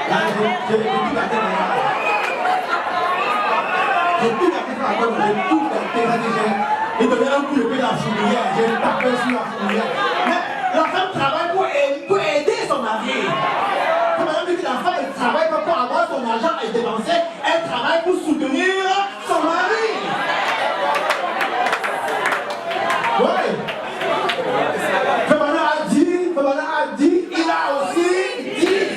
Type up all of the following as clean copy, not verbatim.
J'ai tout gâté maintenant. J'ai tout gâté maintenant. J'ai tout gâté. J'ai donné un coup de pied dans la fourmilière. J'ai tapé sur la fourmilière. Mais la femme travaille pour aider son mari. Comme madame dit que la femme ne travaille pas pour avoir son argent et dépenser, elle travaille pour soutenir son mari. Oui. Femana a dit, il a aussi dit.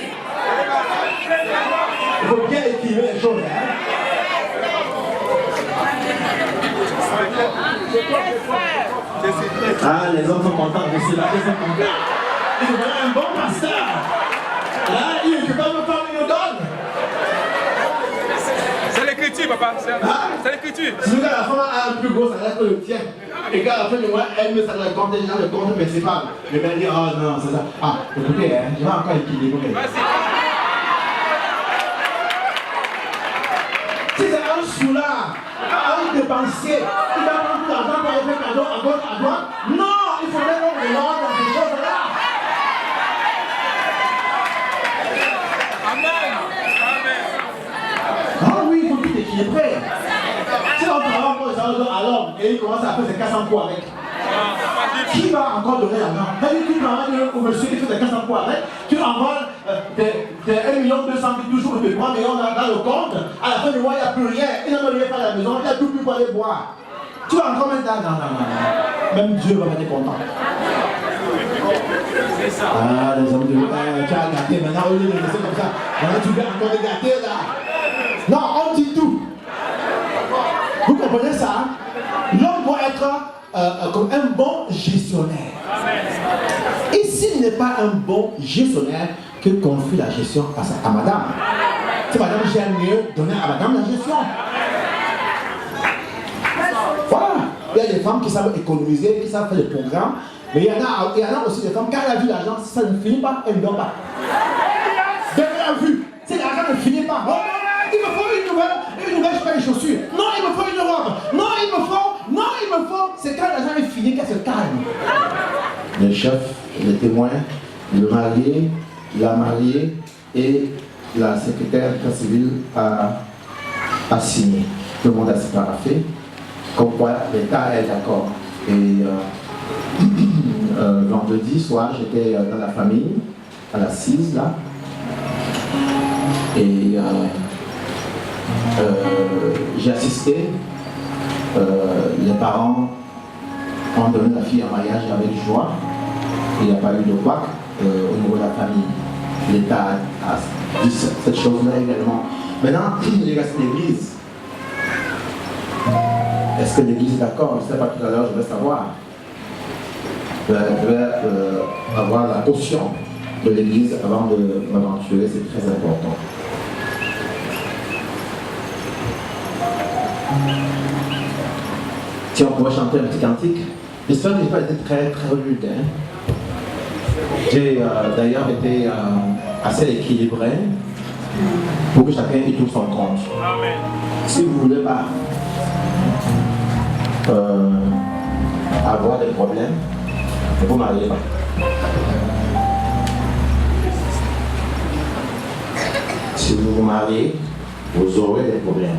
Il faut bien équilibrer les choses. Hein? Ah, les hommes sont contents, je suis là, ils sont contents. Ils ont un bon pasteur. Là, il ne peut pas me faire une donne. C'est l'écriture, papa. C'est l'écriture. Si la femme a un plus gros salaire que le tien, et qu'à la fin du mois, elle me salaire le compte, déjà le compte principal. Je vais dire, oh non, c'est ça. Ah, écoutez, hein, je vais encore équilibrer. Si c'est un soulard, un dépensier, il va prendre tout l'argent pour aller faire cadeau à gauche, à droite. Non, il faudrait qu'on regarde dans ces choses-là. Amen. Ah oui, il faut tout équilibrer. Si on travaille pour les salariés à l'homme et il commence à faire ses 400 coups avec, qui va encore donner l'argent? Tu travailles au monsieur qui fait des 400 coups avec, tu envoies des 1 200 000 toujours de 3 millions dans le compte, à la fin du mois il n'y a plus rien, il n'a même rien fait à la maison, il n'y a tout plus pour aller boire. Tu vas encore mettre dans. Non. Même Dieu va être content. Ah, les hommes de tu as gâté maintenant, au lieu de laisser comme ça. Maintenant tu vas encore les gâter là. Non, on dit tout. Vous comprenez ça? L'homme doit être comme un bon gestionnaire. Et s'il n'est pas un bon gestionnaire, que confie la gestion à madame. Si madame gère mieux, donnez à madame la gestion. Voilà. Il y a des femmes qui savent économiser, qui savent faire des programmes, mais il y en a aussi des femmes, quand elle a vu l'argent, si ça ne finit pas, elle ne dort pas. Dès qu'elle a vu, si l'argent ne finit pas, oh, il me faut une nouvelle paire de chaussures. Non, il me faut une robe. Non, il me faut. C'est quand l'argent est fini qu'elle se calme. Le chef, le témoin, le marié, la mariée et la secrétaire civile a signé. Tout le monde a fait. Comme quoi l'État est d'accord. Et vendredi soir, j'étais dans la famille, à l'assise là. Et j'ai assisté. Les parents ont donné la fille en mariage avec joie. Il n'y a pas eu de couac au niveau de la famille. L'État a dit cette chose-là également. Maintenant, il reste l'Église. Est-ce que l'Église est d'accord? Je ne sais pas, tout à l'heure, je vais savoir. Je vais avoir la caution de l'Église avant de m'aventurer, c'est très important. Si on pourrait chanter un petit cantique, j'espère que je n'ai pas été très rude. Hein? J'ai d'ailleurs été assez équilibré pour que chacun y trouve son compte. Amen. Si vous ne voulez pas avoir des problèmes, ne vous mariez pas. Si vous vous mariez, vous aurez des problèmes.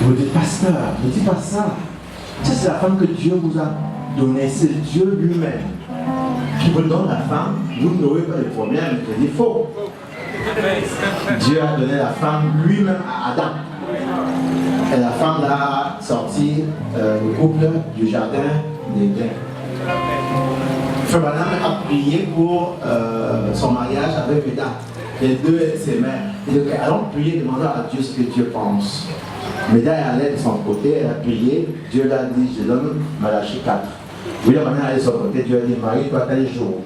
Vous dites, pasteur, ne dites pas ça. Ça, c'est la femme que Dieu vous a donnée. C'est Dieu lui-même qui vous donne la femme. Vous n'aurez pas de problème. Je dis faux. Dieu a donné la femme lui-même à Adam. Et la femme l'a sorti le couple du jardin d'Éden. Frère Branham a prié pour son mariage avec Eda. Les deux s'aimaient. Il dit, allons prier, demandons à Dieu ce que Dieu pense. Méda est allée de son côté, elle a prié, Dieu l'a dit, je donne Malachie 4. William Branham est allé de son côté, Dieu a dit, marie-toi tel jour.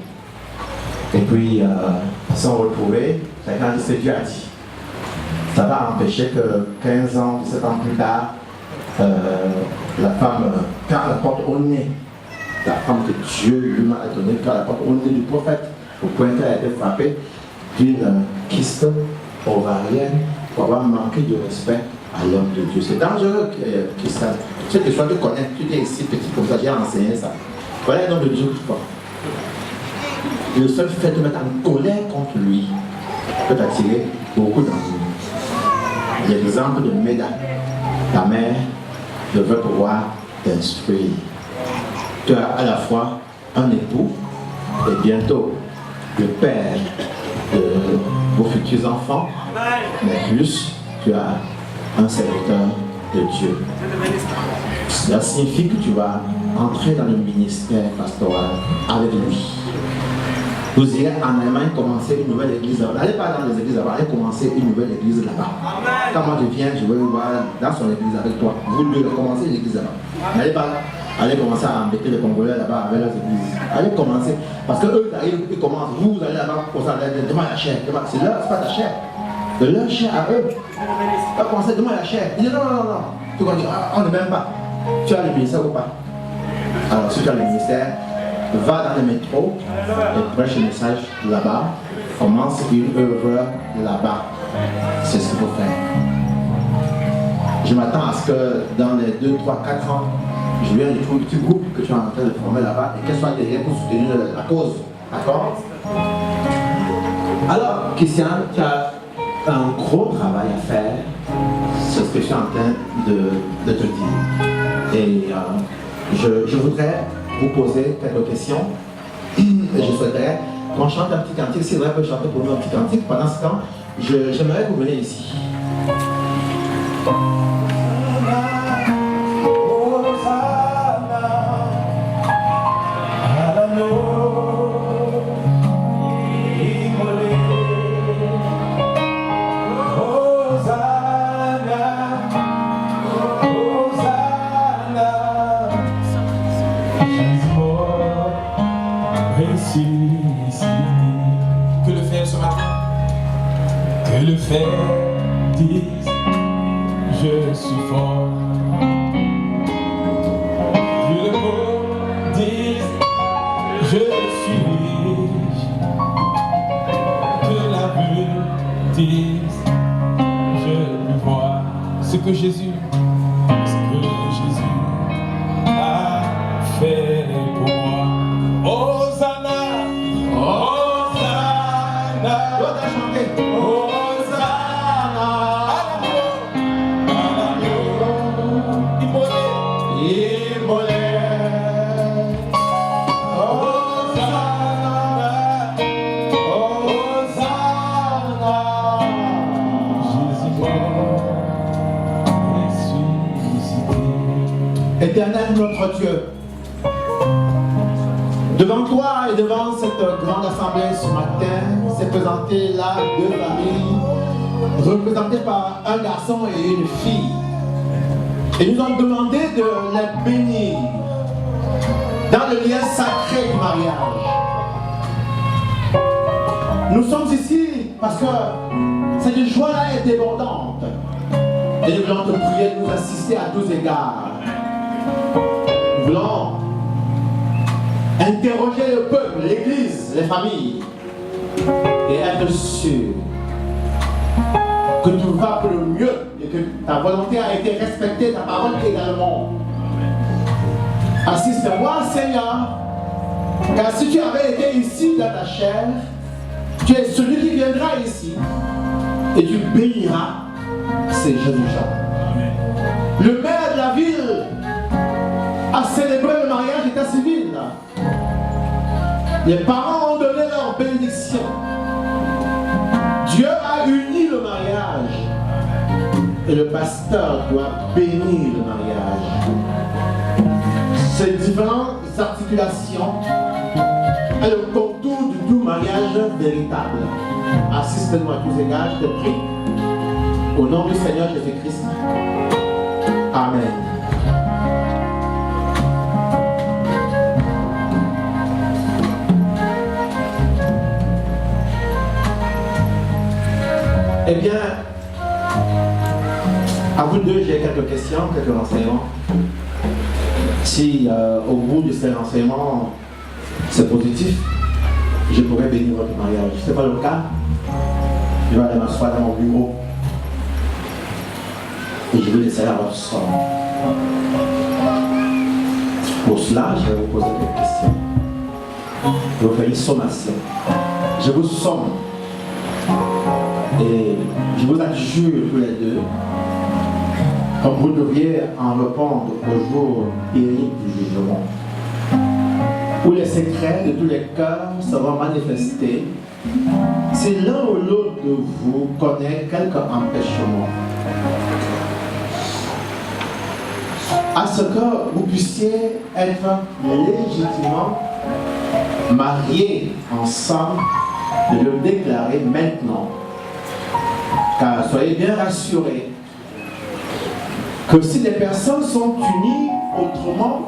Et puis, ils se sont retrouvés, chacun a dit ce que Dieu a dit. Ça va empêcher que 15 ans, 17 ans plus tard, la femme, quand la porte au nez, la femme que Dieu lui a donnée, quand la porte au nez du prophète, au point qu'elle a été frappée d'une kyste ovarienne pour avoir manqué de respect à l'homme de Dieu. C'est dangereux, Christophe. Tu sais que toi, tu connais, tu es ici petit comme ça, j'ai enseigné ça. Voilà un homme de Dieu, tu vois. Le seul fait de te mettre en colère contre lui, peut t'attirer beaucoup d'amour. L'exemple de Meda, ta mère devrait pouvoir t'instruire. Tu as à la fois un époux et bientôt le père de vos futurs enfants, mais plus tu as un serviteur de Dieu. Cela signifie que tu vas entrer dans le ministère pastoral avec lui. Vous irez en Allemagne commencer une nouvelle église là-bas. N'allez pas dans les églises là-bas, allez commencer une nouvelle église là-bas. Quand moi je viens, je vais voir dans son église avec toi. Vous deux, commencez une église là-bas. N'allez pas allez commencer à embêter les Congolais là-bas avec leurs églises. Allez commencer. Parce que eux, ils commencent. Vous allez là-bas pour ça, demande la chair. C'est leur, c'est pas ta chair. C'est leur chair à eux. Tu vas commencer, demande la chair. Il dit non, non, non, non. Tu vas dire, ah, on ne m'aime pas. Tu as le ministère ou pas? Alors, si tu as le ministère, va dans le métro et prêche le message là-bas. Commence une œuvre là-bas. C'est ce qu'il faut faire. Je m'attends à ce que dans les 2, 3, 4 ans, je viens de trouver un petit groupe que tu es en train de former là-bas et qu'elle soit derrière pour soutenir la cause. D'accord? Alors, Christian, tu as un gros travail à faire. C'est ce que je suis en train de te dire. Et je voudrais vous poser quelques questions. Et je souhaiterais qu'on chante un petit cantique. Si vous peut chanter pour nous un petit cantique, pendant ce temps, j'aimerais que vous veniez ici. Que le faire ce matin, que le faire dise je suis fort, que le mot dise je suis riche, que la bulle dise je peux voir ce que Jésus a fait pour moi. Hosanna, Hosanna, Hosanna, à l'agneau, immolé, Hosanna, Hosanna, Jésus mort, ressuscité. Éternel notre Dieu, devant toi et devant cette grande assemblée ce matin, s'est présenté là deux familles, représentées par un garçon et une fille. Et nous avons demandé de les bénir dans le lien sacré du mariage. Nous sommes ici parce que cette joie-là est débordante. Et nous voulons te prier de nous assister à tous égards. Nous voulons interroger le peuple, l'église, les familles et être sûr que tout va pour le mieux et que ta volonté a été respectée, ta parole également. Assiste-moi, Seigneur, car si tu avais été ici dans ta chair, tu es celui qui viendra ici et tu béniras ces jeunes gens. Le maire de la ville a célébré le mariage d'état civil. Les parents ont donné leur bénédiction. Dieu a uni le mariage. Et le pasteur doit bénir le mariage. Ces différentes articulations est le contour du tout mariage véritable. Assiste-nous à tous égards, je te prie. Au nom du Seigneur Jésus-Christ. Amen. Eh bien, à vous deux, j'ai quelques questions, quelques renseignements. Si au bout de ces renseignements, c'est positif, je pourrais bénir votre mariage. Si ce n'est pas le cas, je vais aller m'asseoir dans mon bureau et je vais laisser à votre somme. Pour cela, je vais vous poser quelques questions. Je vais vous faire une sommation. Je vous somme Et je vous assure tous les deux, comme vous devriez en répondre au jour terrible du jugement, où les secrets de tous les cœurs seront manifestés, si l'un ou l'autre de vous connaît quelque empêchement, à ce que vous puissiez être légitimement mariés ensemble, de le déclarer maintenant. Car soyez bien rassurés que si les personnes sont unies autrement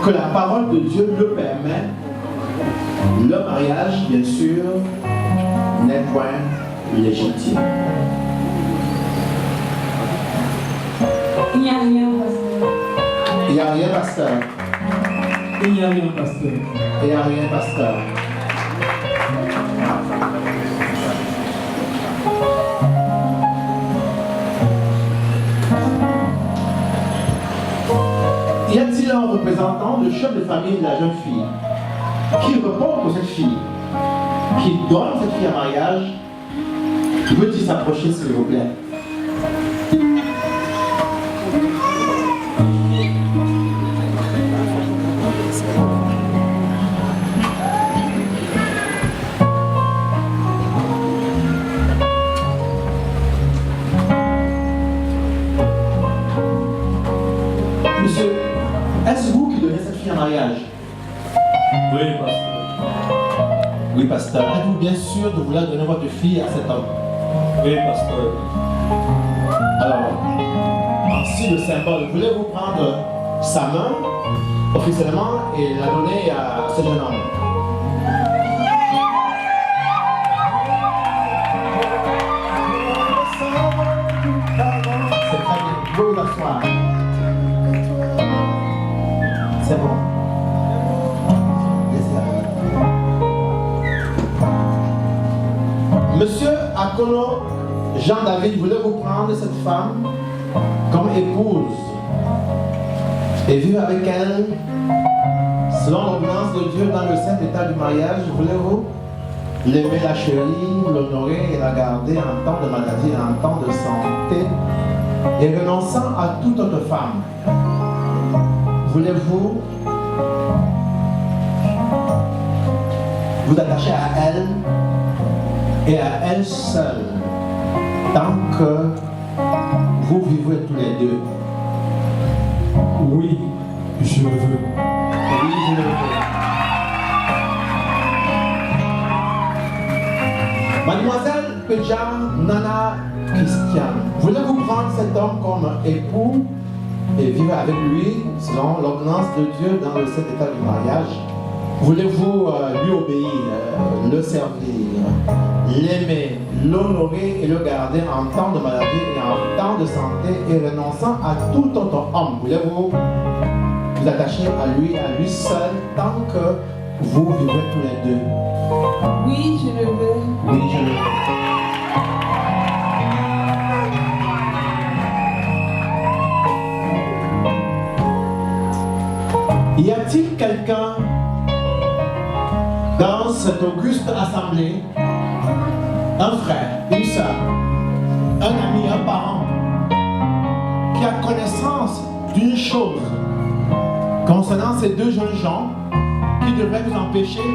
que la parole de Dieu le permet, le mariage, bien sûr, n'est point légitime. Il n'y a rien, pasteur. Il n'y a rien, pasteur. Il n'y a rien, pasteur. Il n'y a rien, pasteur. Y a-t-il un représentant de chef de famille de la jeune fille qui répond pour cette fille, qui donne cette fille en mariage? Veux-tu s'approcher, s'il vous plaît? Monsieur, est-ce vous qui donnez cette fille en mariage? Oui, pasteur. Oui, pasteur. Êtes-vous bien sûr de vouloir donner votre fille à cet homme? Oui, pasteur. Alors, en signe de symbole, voulez-vous prendre sa main officiellement et la donner à ce jeune homme? C'est très bien. Vous pouvez vous asseoir. C'est bon. Monsieur Akono Jean-David, voulez-vous prendre cette femme comme épouse et vivre avec elle selon l'ordonnance de Dieu dans le saint état du mariage? Voulez-vous l'aimer, la chérir, l'honorer et la garder en temps de maladie et en temps de santé et renonçant à toute autre femme? Voulez-vous vous attacher à elle et à elle seule tant que vous vivez tous les deux? Oui, je veux. Oui, je le veux. Mademoiselle Peja Nana Christiane, voulez-vous prendre cet homme comme époux et vivre avec lui selon l'ordonnance de Dieu dans le saint état du mariage? Voulez-vous lui obéir, le servir, l'aimer, l'honorer et le garder en temps de maladie et en temps de santé et renonçant à tout autre homme? Voulez-vous vous attacher à lui seul tant que vous vivez tous les deux? Oui, je le veux. Oui, je le veux. Y a-t-il quelqu'un dans cette auguste assemblée, un frère, une sœur, un ami, un parent, qui a connaissance d'une chose concernant ces deux jeunes gens qui devraient vous empêcher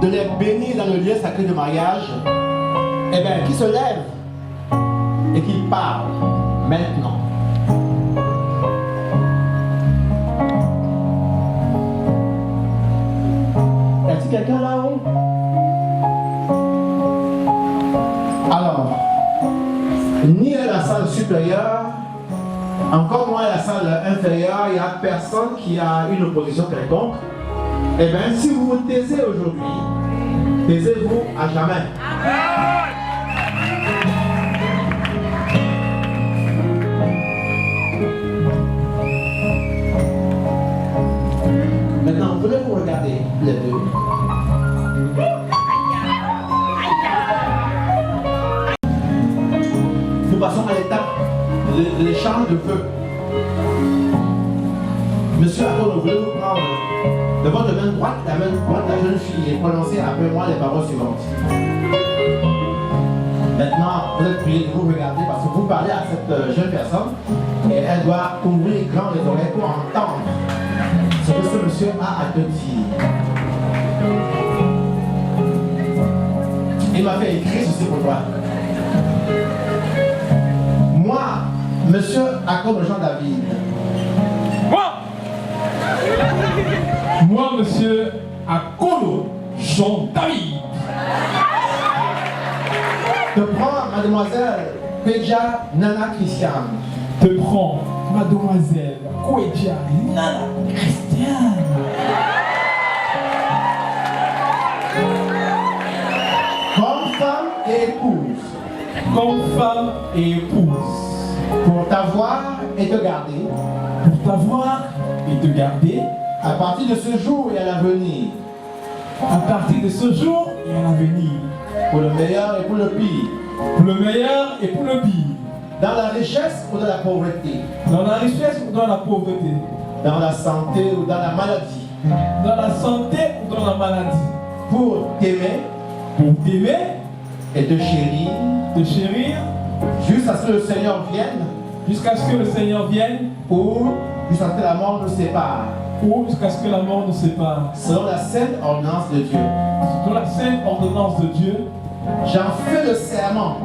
de les bénir dans le lieu sacré de mariage? Eh bien, qui se lève et qui parle maintenant. Y a-t-il quelqu'un là-haut? Alors, ni à la salle supérieure, encore moins à la salle inférieure, il n'y a personne qui a une opposition quelconque. Eh bien, si vous vous taisez aujourd'hui, taisez-vous à jamais. Maintenant, voulez-vous regarder les deux? Nous passons à l'étape de l'échange de feu. Monsieur Akono, voulez-vous prendre de votre main droite la main droite de la jeune fille et prononcer après moi les paroles suivantes? Maintenant, vous êtes priés de vous regarder parce que vous parlez à cette jeune personne et elle doit ouvrir grand les oreilles pour entendre ce que ce monsieur a à te dire. Il m'a fait écrire ceci pour toi. Moi, monsieur Akon Jean David. Moi, monsieur Akolo Jean David. Te prends mademoiselle Pédia Nana Christiane. Te prends mademoiselle Pédia Nana Christiane. Comme femme et épouse. Comme femme et épouse. Pour t'avoir et te garder. Pour t'avoir et te garder. À partir de ce jour et à l'avenir. À partir de ce jour et à l'avenir. Pour le meilleur et pour le pire. Pour le meilleur et pour le pire. Dans la richesse ou dans la pauvreté. Dans la richesse ou dans la pauvreté. Dans la santé ou dans la maladie. Dans la santé ou dans la maladie. Pour t'aimer. Pour t'aimer. Et te chérir. Te chérir. Jusqu'à ce que le Seigneur vienne. Jusqu'à ce que le Seigneur vienne. Ou jusqu'à ce que la mort nous sépare. Ou jusqu'à ce que la mort nous sépare. Selon la sainte ordonnance de Dieu. Selon la sainte ordonnance de Dieu. J'en fais le serment.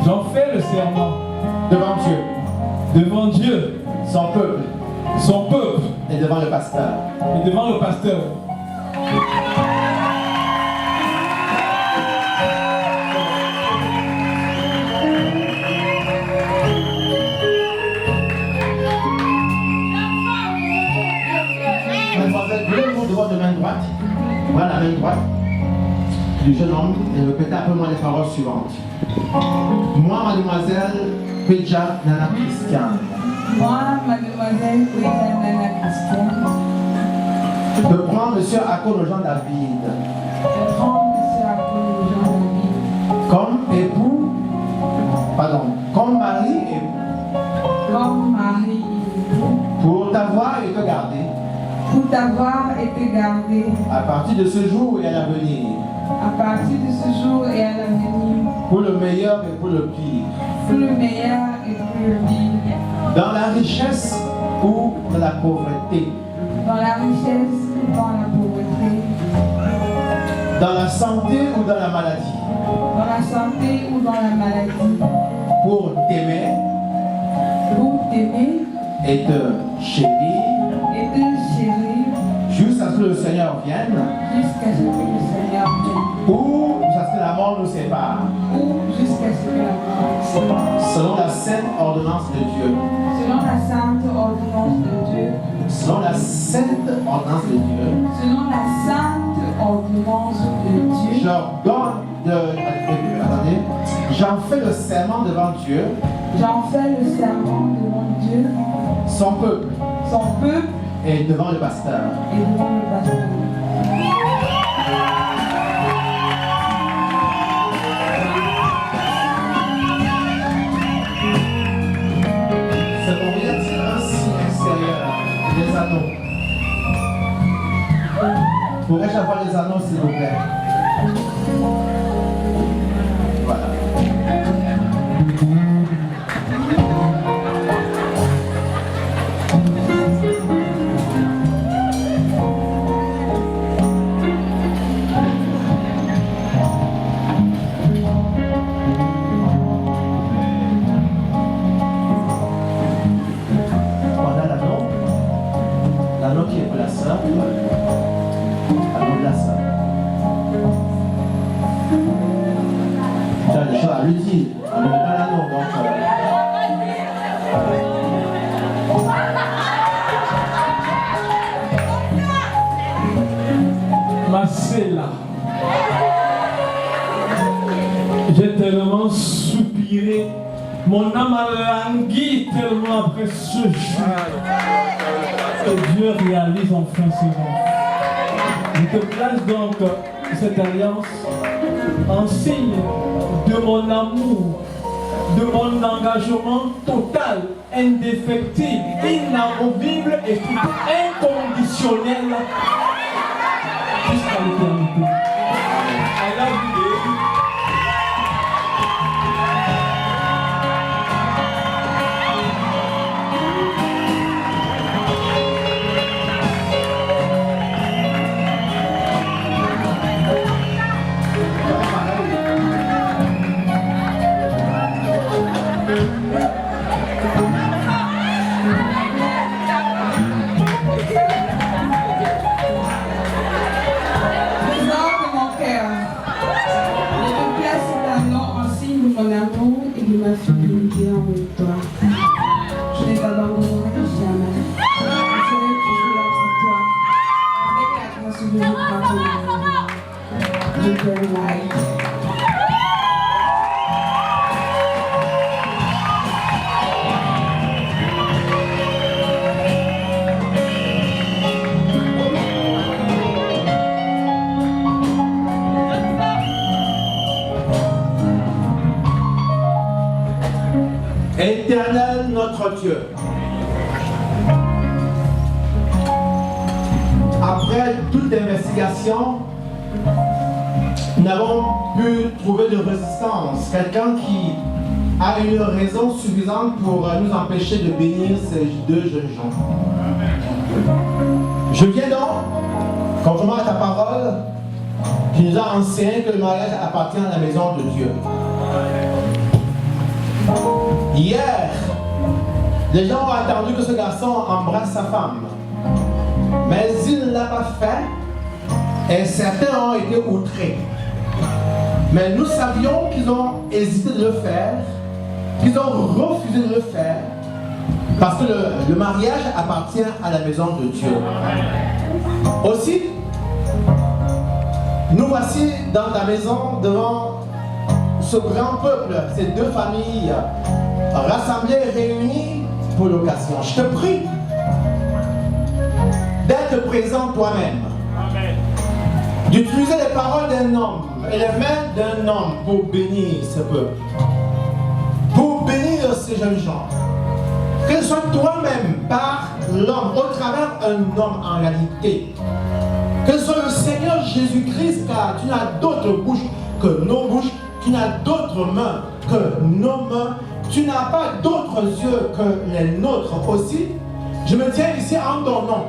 J'en fais le serment. Devant Dieu. Devant Dieu. Son peuple. Son peuple. Et devant le pasteur. Et devant le pasteur. Mademoiselle, voulez-vous devant de main droite? Voilà la main droite du jeune homme et répétez après moi les paroles suivantes. Moi, mademoiselle Pédia Nana Christiane. Moi, mademoiselle Pédia Nana Christiane. Je prends monsieur Akon Jean David. Je prends monsieur Akon Jean David. Comme époux, pardon, comme mari et époux. Comme mari et époux. Pour t'avoir et te garder. Pour t'avoir et te garder. À partir de ce jour et à l'avenir. À partir de ce jour et à l'avenir. Pour le meilleur et pour le pire. Pour le meilleur et pour le pire. Dans la richesse ou dans la pauvreté. Dans la richesse ou dans la pauvreté. Dans la santé ou dans la maladie. Dans la santé ou dans la maladie. Pour t'aimer. Pour t'aimer. Et te chérir. Et te chérir. Jusqu'à ce que le Seigneur vienne. Jusqu'à ce que le Seigneur vienne. Ou jusqu'à ce que la mort nous sépare. Ou jusqu'à ce que la mort nous sépare. Selon la sainte ordonnance de Dieu. Selon la sainte ordonnance de Dieu. Selon la sainte ordonnance de Dieu. Selon la sainte ordonnance de Dieu. J'ordonne attendez. J'en fais le serment devant Dieu. J'en fais le serment devant Dieu. Son peuple. Son peuple. Et devant le pasteur. Et devant le pasteur. C'est pour bien dire un signe extérieur. Les anneaux. Pourrais-je avoir les anneaux, s'il vous plaît? Voilà. Voilà l'anneau. L'anneau qui est pour la sœur. L'anneau de la sœur. Tu as des choses à lui dire. On ne met pas l'anneau, donc. Marcella, j'ai tellement soupiré, mon âme a langui tellement après ce jour. Et Dieu réalise enfin ses rêves. Je te place donc cette alliance en signe de mon amour, de mon engagement total, indéfectible, inamovible et inconditionnel jusqu'à l'éternité. I love you, baby. ma fille qui est en toi. Je n'ai pas abandonné jamais. Je serai toujours là pour toi. Avec la grâce de Dieu, je t'aime live. Éternel notre Dieu, après toute investigation, nous n'avons pu trouver de résistance, quelqu'un qui a une raison suffisante pour nous empêcher de bénir ces deux jeunes gens. Je viens donc, conformément à ta parole, qui nous a enseigné que le mariage appartient à la maison de Dieu. Hier, les gens ont attendu que ce garçon embrasse sa femme. Mais il ne l'a pas fait et certains ont été outrés. Mais nous savions qu'ils ont hésité de le faire, qu'ils ont refusé de le faire parce que le mariage appartient à la maison de Dieu. Aussi, nous voici dans ta maison devant ce grand peuple, ces deux familles rassemblées et réunies pour l'occasion. Je te prie d'être présent toi-même, d'utiliser les paroles d'un homme et les mains d'un homme pour bénir ce peuple, pour bénir ces jeunes gens. Que ce soit toi-même par l'homme, au travers un homme en réalité. Que ce soit le Seigneur Jésus-Christ, car tu n'as d'autre bouche que nos bouches, tu n'as d'autres mains que nos mains, tu n'as pas d'autres yeux que les nôtres aussi. Je me tiens ici en ton nom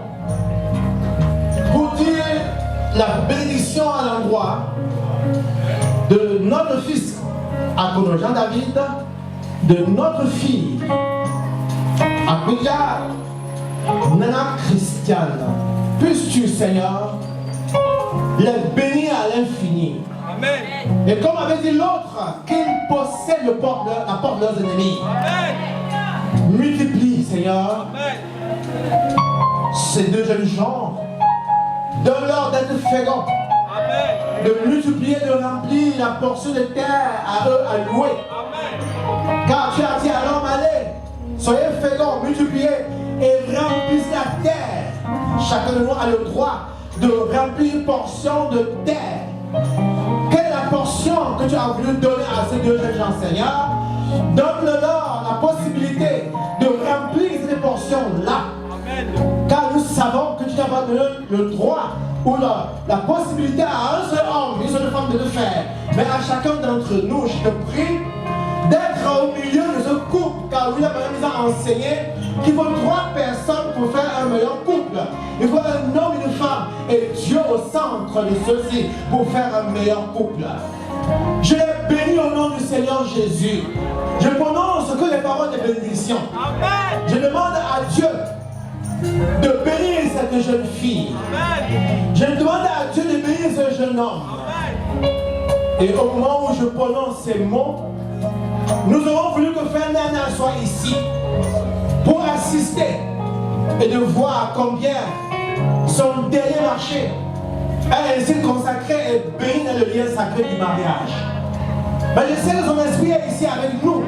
pour dire la bénédiction à l'endroit de notre fils Akono Jean-David, de notre fille Abuja Nana Christiane. Puisses-tu, Seigneur, les bénir à l'infini. Amen. Et comme avait dit l'autre, qu'ils possèdent la porte de leurs ennemis. Amen. Multiplie, Seigneur, Amen. ces deux jeunes gens. Donne-leur d'être féconds. Amen. De multiplier, de remplir la portion de terre à eux à louer. Amen. Car tu as dit à l'homme, allez, soyez féconds, multipliez et remplissez la terre. Chacun de nous a le droit de remplir une portion de terre. Quelle est la portion que tu as voulu donner à ces deux jeunes gens, Seigneur? Donne-leur la possibilité de remplir ces portions-là. Amen. Car nous savons que tu n'as pas donné le droit ou la possibilité à un seul homme, une seule femme de le faire. Mais à chacun d'entre nous, je te prie d'être au milieu de ce couple, car lui, la Bible nous a enseigné qu'il faut 3 personnes pour faire un meilleur couple. Il faut un homme et une femme, et Dieu au centre de ceux-ci pour faire un meilleur couple. Je les bénis au nom du Seigneur Jésus. Je prononce que les paroles de bénédiction. Amen. Je demande à Dieu de bénir cette jeune fille. Amen. Je demande à Dieu de bénir ce jeune homme. Amen. Et au moment où je prononce ces mots, nous aurons voulu que Fernanda soit ici pour assister et de voir combien son dernier marché est ainsi consacré et béni dans le lien sacré du mariage. Mais je sais que son esprit est ici avec nous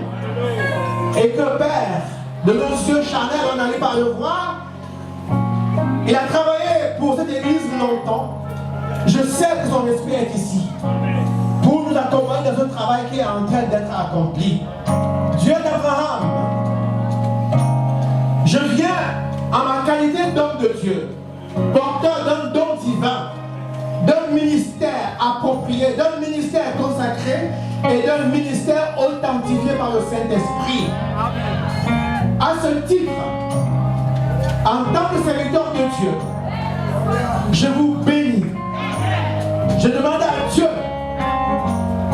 et que Père, de nos yeux charnels, on n'arrive pas à le voir. Il a travaillé pour cette église longtemps. Je sais que son esprit est ici pour nous accompagner dans ce travail qui est en train d'être accompli. Dieu d'Abraham, je viens en ma qualité d'homme de Dieu, porteur d'un don divin, d'un ministère approprié, d'un ministère consacré et d'un ministère authentifié par le Saint-Esprit. À ce titre, en tant que serviteur de Dieu, je vous bénis. Je demande à Dieu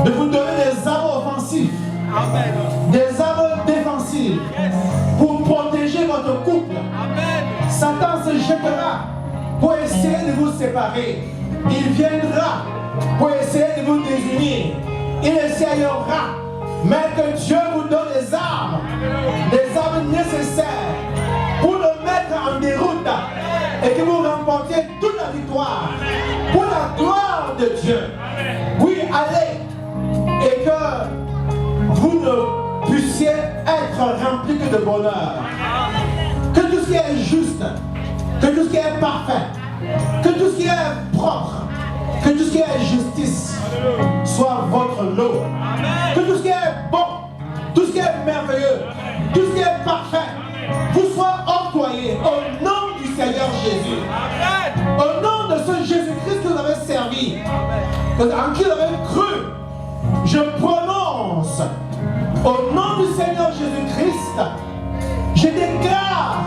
de vous donner des armes offensives, des armes défensives pour protéger votre couple. Satan se jettera pour essayer de vous séparer. Il viendra pour essayer de vous désunir. Il essayera mais que Dieu vous donne les armes nécessaires pour le mettre en déroute et que vous remportiez toute la victoire pour la gloire de Dieu. Oui, allez, et que vous ne puissiez être remplis que de bonheur. Que tout ce qui est juste, que tout ce qui est parfait, que tout ce qui est propre, que tout ce qui est justice soit votre lot. Que tout ce qui est bon, tout ce qui est merveilleux, tout ce qui est parfait, vous soit octroyé au nom du Seigneur Jésus. Au nom de ce Jésus-Christ que vous avez servi, en qui vous avez cru, je prononce au nom du Seigneur Jésus-Christ, je déclare